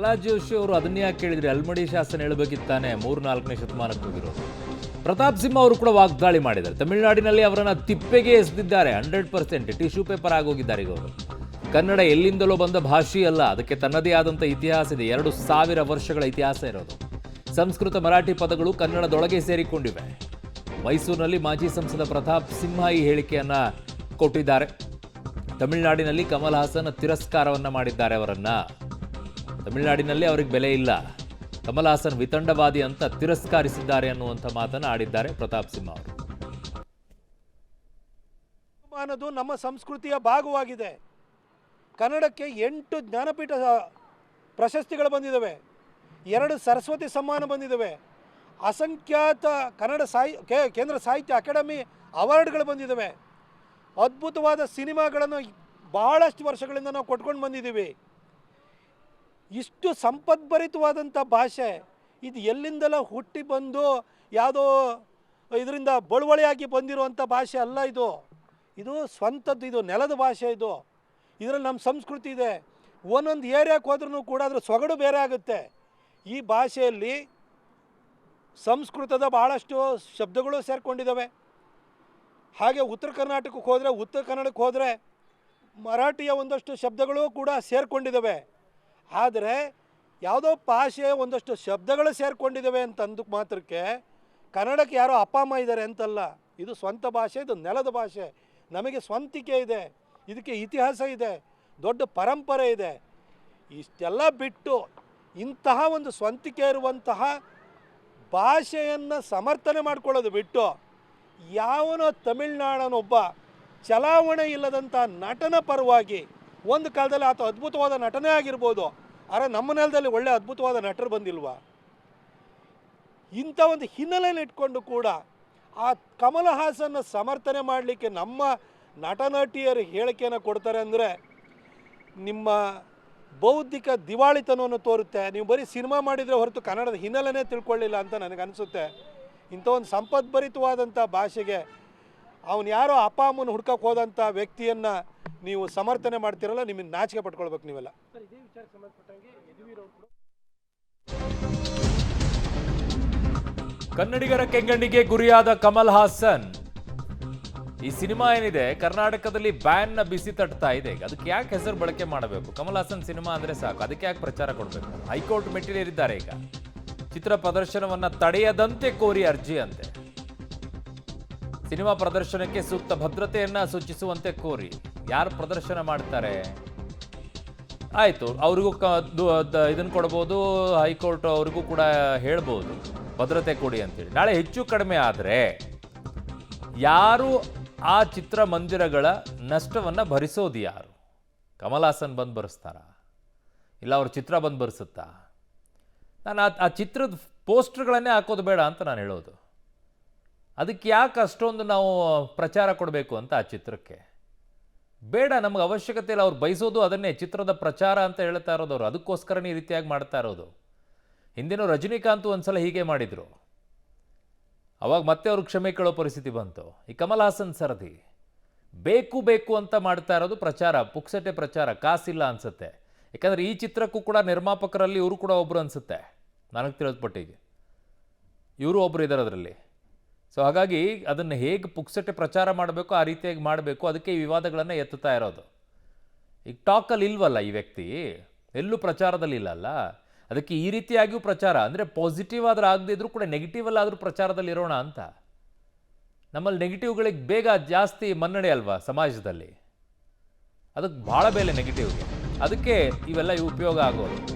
ಪ್ರಹ್ಲಾದ್ ಜೋಶಿ ಅವರು ಅದನ್ನ ಯಾಕೆ ಕೇಳಿದ್ರೆ ಅಲ್ಮಡಿ ಶಾಸನ ಹೇಳಬೇಕಿತ್ತಾನೆ 3-4ನೇ ಶತಮಾನಕ್ಕೆ ಹೋಗಿರೋದು. ಪ್ರತಾಪ್ ಸಿಂಹ ಅವರು ಕೂಡ ವಾಗ್ದಾಳಿ ಮಾಡಿದ್ದಾರೆ. ತಮಿಳುನಾಡಿನಲ್ಲಿ ಅವರನ್ನ ತಿಪ್ಪೆಗೆ ಎಸೆದಿದ್ದಾರೆ. 100% ಟಿಶ್ಯೂ ಪೇಪರ್ ಆಗೋಗಿದ್ದಾರೆ ಈಗ ಅವರು. ಕನ್ನಡ ಎಲ್ಲಿಂದಲೋ ಬಂದ ಭಾಷೆ ಅಲ್ಲ, ಅದಕ್ಕೆ ತನ್ನದೇ ಆದಂಥ ಇತಿಹಾಸ ಇದೆ. 2000 ವರ್ಷಗಳ ಇತಿಹಾಸ ಇರೋದು. ಸಂಸ್ಕೃತ ಮರಾಠಿ ಪದಗಳು ಕನ್ನಡದೊಳಗೆ ಸೇರಿಕೊಂಡಿವೆ. ಮೈಸೂರಿನಲ್ಲಿ ಮಾಜಿ ಸಂಸದ ಪ್ರತಾಪ್ ಸಿಂಹ ಈ ಹೇಳಿಕೆಯನ್ನ ಕೊಟ್ಟಿದ್ದಾರೆ. ತಮಿಳುನಾಡಿನಲ್ಲಿ ಕಮಲ್ ಹಾಸನ್ ತಿರಸ್ಕಾರವನ್ನ ಮಾಡಿದ್ದಾರೆ ಅವರನ್ನ. ತಮಿಳುನಾಡಿನಲ್ಲಿ ಅವರಿಗೆ ಬೆಲೆ ಇಲ್ಲ, ಕಮಲ್ ಹಾಸನ್ ವಿತಂಡವಾದಿ ಅಂತ ತಿರಸ್ಕರಿಸಿದ್ದಾರೆ ಅನ್ನುವಂಥ ಮಾತನ್ನ ಆಡಿದ್ದಾರೆ ಪ್ರತಾಪ್ ಸಿಂಹ ಅವರು. ಅನ್ನೋದು ನಮ್ಮ ಸಂಸ್ಕೃತಿಯ ಭಾಗವಾಗಿದೆ. ಕನ್ನಡಕ್ಕೆ 8 ಜ್ಞಾನಪೀಠ ಪ್ರಶಸ್ತಿಗಳು ಬಂದಿದ್ದಾವೆ, 2 ಸರಸ್ವತಿ ಸಮ್ಮಾನ ಬಂದಿದ್ದಾವೆ, ಅಸಂಖ್ಯಾತ ಕನ್ನಡ ಕೇಂದ್ರ ಸಾಹಿತ್ಯ ಅಕಾಡೆಮಿ ಅವಾರ್ಡ್ಗಳು ಬಂದಿದ್ದಾವೆ. ಅದ್ಭುತವಾದ ಸಿನಿಮಾಗಳನ್ನು ಬಹಳಷ್ಟು ವರ್ಷಗಳಿಂದ ನಾವು ಕೊಟ್ಕೊಂಡು ಬಂದಿದ್ದೀವಿ. ಇಷ್ಟು ಸಂಪದ್ಭರಿತವಾದಂಥ ಭಾಷೆ ಇದು ಎಲ್ಲಿಂದಲೋ ಹುಟ್ಟಿ ಬಂದು ಯಾವುದೋ ಇದರಿಂದ ಬಳುವಳಿಯಾಗಿ ಬಂದಿರುವಂಥ ಭಾಷೆ ಅಲ್ಲ ಇದು. ಇದು ಸ್ವಂತದ್ದು, ಇದು ನೆಲದ ಭಾಷೆ. ಇದರಲ್ಲಿ ನಮ್ಮ ಸಂಸ್ಕೃತಿ ಇದೆ. ಒಂದೊಂದು ಏರಿಯಾಕ್ಕೆ ಹೋದ್ರೂ ಕೂಡ ಅದರ ಸೊಗಡು ಬೇರೆ ಆಗುತ್ತೆ. ಈ ಭಾಷೆಯಲ್ಲಿ ಸಂಸ್ಕೃತದ ಬಹಳಷ್ಟು ಶಬ್ದಗಳು ಸೇರಿಕೊಂಡಿದ್ದಾವೆ. ಹಾಗೆ ಉತ್ತರ ಕರ್ನಾಟಕಕ್ಕೆ ಹೋದರೆ, ಉತ್ತರ ಕನ್ನಡಕ್ಕೆ ಹೋದರೆ ಮರಾಠಿಯ ಒಂದಷ್ಟು ಶಬ್ದಗಳು ಕೂಡ ಸೇರಿಕೊಂಡಿದ್ದಾವೆ. ಆದರೆ ಯಾವುದೋ ಭಾಷೆಯ ಒಂದಷ್ಟು ಶಬ್ದಗಳು ಸೇರಿಕೊಂಡಿದ್ದಾವೆ ಅಂತಂದು ಮಾತ್ರಕ್ಕೆ ಕನ್ನಡಕ್ಕೆ ಯಾರೋ ಅಪ್ಪ ಅಮ್ಮ ಇದ್ದಾರೆ ಅಂತಲ್ಲ. ಇದು ಸ್ವಂತ ಭಾಷೆ, ಇದು ನೆಲದ ಭಾಷೆ. ನಮಗೆ ಸ್ವಂತಿಕೆ ಇದೆ, ಇದಕ್ಕೆ ಇತಿಹಾಸ ಇದೆ, ದೊಡ್ಡ ಪರಂಪರೆ ಇದೆ. ಇಷ್ಟೆಲ್ಲ ಬಿಟ್ಟು ಇಂತಹ ಒಂದು ಸ್ವಂತಿಕೆ ಇರುವಂತಹ ಭಾಷೆಯನ್ನು ಸಮರ್ಥನೆ ಮಾಡ್ಕೊಳ್ಳೋದು ಬಿಟ್ಟು ಯಾವನೋ ತಮಿಳ್ನಾಡನೊಬ್ಬ ಚಲಾವಣೆ ಇಲ್ಲದಂಥ ನಟನ ಪರವಾಗಿ, ಒಂದು ಕಾಲದಲ್ಲಿ ಆತ ಅದ್ಭುತವಾದ ನಟನೇ ಆಗಿರ್ಬೋದು, ಆದರೆ ನಮ್ಮ ನೆಲದಲ್ಲಿ ಒಳ್ಳೆ ಅದ್ಭುತವಾದ ನಟರು ಬಂದಿಲ್ವಾ? ಇಂಥ ಒಂದು ಹಿನ್ನೆಲೆಯನ್ನು ಇಟ್ಕೊಂಡು ಕೂಡ ಆ ಕಮಲ್ ಹಾಸನ್ನ ಸಮರ್ಥನೆ ಮಾಡಲಿಕ್ಕೆ ನಮ್ಮ ನಟ ನಟಿಯರು ಹೇಳಿಕೆಯನ್ನು ಕೊಡ್ತಾರೆ ಅಂದರೆ ನಿಮ್ಮ ಬೌದ್ಧಿಕ ದಿವಾಳಿತನವನ್ನು ತೋರುತ್ತೆ. ನೀವು ಬರೀ ಸಿನಿಮಾ ಮಾಡಿದರೆ ಹೊರತು ಕನ್ನಡದ ಹಿನ್ನೆಲೆನೇ ತಿಳ್ಕೊಳ್ಳಿಲ್ಲ ಅಂತ ನನಗನ್ನಿಸುತ್ತೆ. ಇಂಥ ಒಂದು ಸಂಪದ್ಭರಿತವಾದಂಥ ಭಾಷೆಗೆ ಅವನು ಯಾರೋ ಅಪ್ಪ ಅಮ್ಮನ ಹುಡ್ಕಕ್ಕೆ ಹೋದಂಥ ವ್ಯಕ್ತಿಯನ್ನು ನೀವು ಸಮರ್ಥನೆ ಮಾಡ್ತಿರಲ್ಲ, ನಿಮಗೆ ನಾಚಿಕೆ ಪಟ್ಕೊಳ್ಬೇಕು ನೀವೆಲ್ಲ. ಕನ್ನಡಿಗರ ಕೆಂಗಣ್ಣಿಗೆ ಗುರಿಯಾದ ಕಮಲ್ ಹಾಸನ್. ಈ ಸಿನಿಮಾ ಏನಿದೆ ಕರ್ನಾಟಕದಲ್ಲಿ ಬ್ಯಾನ್ ನ ಬಿಸಿ ತಟ್ತಾ ಇದೆ. ಅದಕ್ಕೆ ಯಾಕೆ ಹೆಸರು ಬಳಕೆ ಮಾಡಬೇಕು? ಕಮಲ್ ಹಾಸನ್ ಸಿನಿಮಾ ಅಂದ್ರೆ ಸಾಕು, ಅದಕ್ಕೆ ಯಾಕೆ ಪ್ರಚಾರ ಕೊಡಬೇಕು? ಹೈಕೋರ್ಟ್ ಮೆಟ್ಟಿಲೇರಿದ್ದಾರೆ. ಈಗ ಚಿತ್ರ ಪ್ರದರ್ಶನವನ್ನ ತಡೆಯದಂತೆ ಕೋರಿ ಅರ್ಜಿ ಅಂತೆ. ಸಿನಿಮಾ ಪ್ರದರ್ಶನಕ್ಕೆ ಸೂಕ್ತ ಭದ್ರತೆಯನ್ನ ಸೂಚಿಸುವಂತೆ ಕೋರಿ. ಯಾರು ಪ್ರದರ್ಶನ ಮಾಡ್ತಾರೆ? ಆಯ್ತು, ಅವ್ರಿಗೂ ಇದನ್ನು ಕೊಡ್ಬೋದು, ಹೈಕೋರ್ಟ್ ಅವ್ರಿಗೂ ಕೂಡ ಹೇಳ್ಬೋದು ಭದ್ರತೆ ಕೊಡಿ ಅಂತೇಳಿ. ನಾಳೆ ಹೆಚ್ಚು ಕಡಿಮೆ ಆದರೆ ಯಾರು ಆ ಚಿತ್ರಮಂದಿರಗಳ ನಷ್ಟವನ್ನ ಭರಿಸೋದು ಯಾರು? ಕಮಲ್ ಹಾಸನ್ ಬಂದು ಭರಿಸ್ತಾರ, ಇಲ್ಲ ಅವ್ರ ಚಿತ್ರ ಬಂದು ಭರಿಸುತ್ತಾ? ನಾನು ಆ ಚಿತ್ರದ ಪೋಸ್ಟರ್ಗಳನ್ನೇ ಹಾಕೋದು ಬೇಡ ಅಂತ ನಾನು ಹೇಳೋದು. ಅದಕ್ಕೆ ಯಾಕೆ ಅಷ್ಟೊಂದು ನಾವು ಪ್ರಚಾರ ಕೊಡಬೇಕು ಅಂತ ಆ ಚಿತ್ರಕ್ಕೆ? ಬೇಡ, ನಮಗೆ ಅವಶ್ಯಕತೆ ಇಲ್ಲ. ಅವ್ರು ಬಯಸೋದು ಅದನ್ನೇ, ಚಿತ್ರದ ಪ್ರಚಾರ ಅಂತ ಹೇಳ್ತಾ ಇರೋದು ಅವರು. ಅದಕ್ಕೋಸ್ಕರನೇ ಈ ರೀತಿಯಾಗಿ ಮಾಡ್ತಾ ಇರೋದು. ಹಿಂದಿನ ರಜನಿಕಾಂತ್ ಒಂದ್ಸಲ ಹೀಗೆ ಮಾಡಿದ್ರು, ಅವಾಗ ಮತ್ತೆ ಅವ್ರಿಗೆ ಕ್ಷಮೆ ಕೇಳೋ ಪರಿಸ್ಥಿತಿ ಬಂತು. ಈ ಕಮಲ್ ಹಾಸನ್ ಸರದಿ ಬೇಕು ಬೇಕು ಅಂತ ಮಾಡ್ತಾ ಇರೋದು ಪ್ರಚಾರ, ಪುಕ್ಸಟೆ ಪ್ರಚಾರ, ಕಾಸಿಲ್ಲ ಅನ್ಸುತ್ತೆ. ಯಾಕಂದರೆ ಈ ಚಿತ್ರಕ್ಕೂ ಕೂಡ ನಿರ್ಮಾಪಕರಲ್ಲಿ ಇವರು ಕೂಡ ಒಬ್ಬರು ಅನಿಸುತ್ತೆ, ನನಗೆ ತಿಳಿದ ಪಟ್ಟಿಗೆ ಇವರು ಒಬ್ಬರು ಇದ್ದಾರೆ ಅದರಲ್ಲಿ. ಸೊ ಹಾಗಾಗಿ ಅದನ್ನು ಹೇಗೆ ಪುಕ್ಸಟೆ ಪ್ರಚಾರ ಮಾಡಬೇಕು ಆ ರೀತಿಯಾಗಿ ಮಾಡಬೇಕು. ಅದಕ್ಕೆ ಈ ವಿವಾದಗಳನ್ನು ಎತ್ತುತ್ತಾ ಇರೋದು. ಈಗ ಟಾಕಲ್ಲಿ ಇಲ್ವಲ್ಲ ಈ ವ್ಯಕ್ತಿ, ಎಲ್ಲೂ ಪ್ರಚಾರದಲ್ಲಿ ಇಲ್ಲಲ್ಲ. ಅದಕ್ಕೆ ಈ ರೀತಿಯಾಗಿಯೂ ಪ್ರಚಾರ ಅಂದರೆ ಪಾಸಿಟಿವ್ ಆದ್ರೆ ಆಗದೇ ಇದ್ರೂ ಕೂಡ ನೆಗೆಟಿವ್ ಅಲ್ಲಾದರೂ ಪ್ರಚಾರದಲ್ಲಿ ಇರೋಣ ಅಂತ. ನಮ್ಮಲ್ಲಿ ನೆಗೆಟಿವ್ಗಳಿಗೆ ಬೇಗ ಜಾಸ್ತಿ ಮನ್ನಣೆ ಅಲ್ವಾ ಸಮಾಜದಲ್ಲಿ, ಅದಕ್ಕೆ ಭಾಳ ಬೆಲೆ ನೆಗೆಟಿವ್ಗೆ. ಅದಕ್ಕೆ ಇವೆಲ್ಲ ಉಪಯೋಗ ಆಗೋದು.